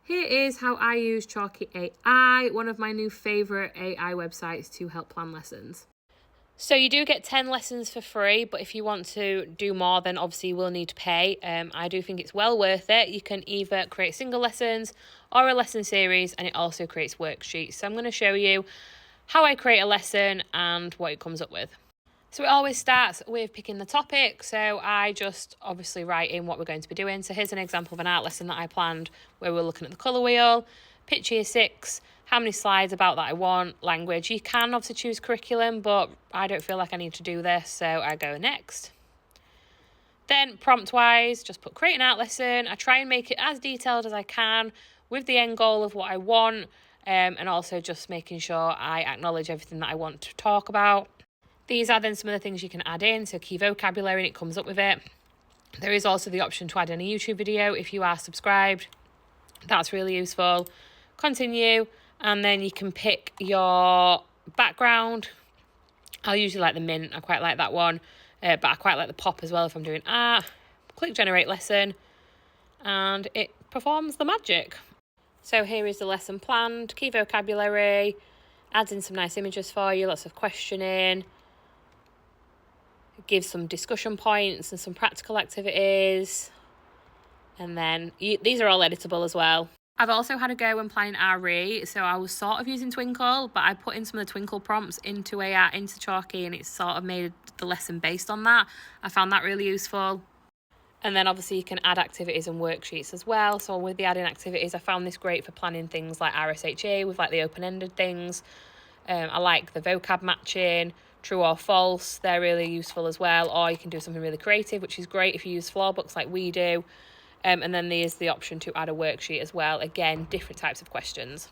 Here is how I use Chalkie AI, one of my new favourite AI websites to help plan lessons. So you do get 10 lessons for free, but if you want to do more, then obviously you will need to pay. I do think it's well worth it. You can either create single lessons or a lesson series, and it also creates worksheets. So I'm going to show you how I create a lesson and what it comes up with. So it always starts with picking the topic. So I just obviously write in what we're going to be doing. So here's an example of an art lesson that I planned where we're looking at the colour wheel, pitch year 6, how many slides about that I want, language. You can obviously choose curriculum, but I don't feel like I need to do this, so I go next. Then prompt-wise, just put create an art lesson. I try and make it as detailed as I can with the end goal of what I want, and also just making sure I acknowledge everything that I want to talk about. These are then some of the things you can add in, so key vocabulary, and it comes up with it. There is also the option to add in a YouTube video if you are subscribed. That's really useful. Continue, and then you can pick your background. I'll usually like the mint, I quite like that one, but I quite like the pop as well if I'm doing art. Click generate lesson, and it performs the magic. So here is the lesson planned, key vocabulary, adds in some nice images for you, lots of questioning. Gives some discussion points and some practical activities. And then these are all editable as well. I've also had a go when planning RE, so I was sort of using Twinkle, but I put in some of the Twinkle prompts into Chalkie, and it sort of made the lesson based on that. I found that really useful. And then obviously you can add activities and worksheets as well. So with the adding activities, I found this great for planning things like RSHA with like the open-ended things. I like the vocab matching, true or false, they're really useful as well. Or you can do something really creative, which is great if you use floor books like we do. And then there's the option to add a worksheet as well. Again, different types of questions.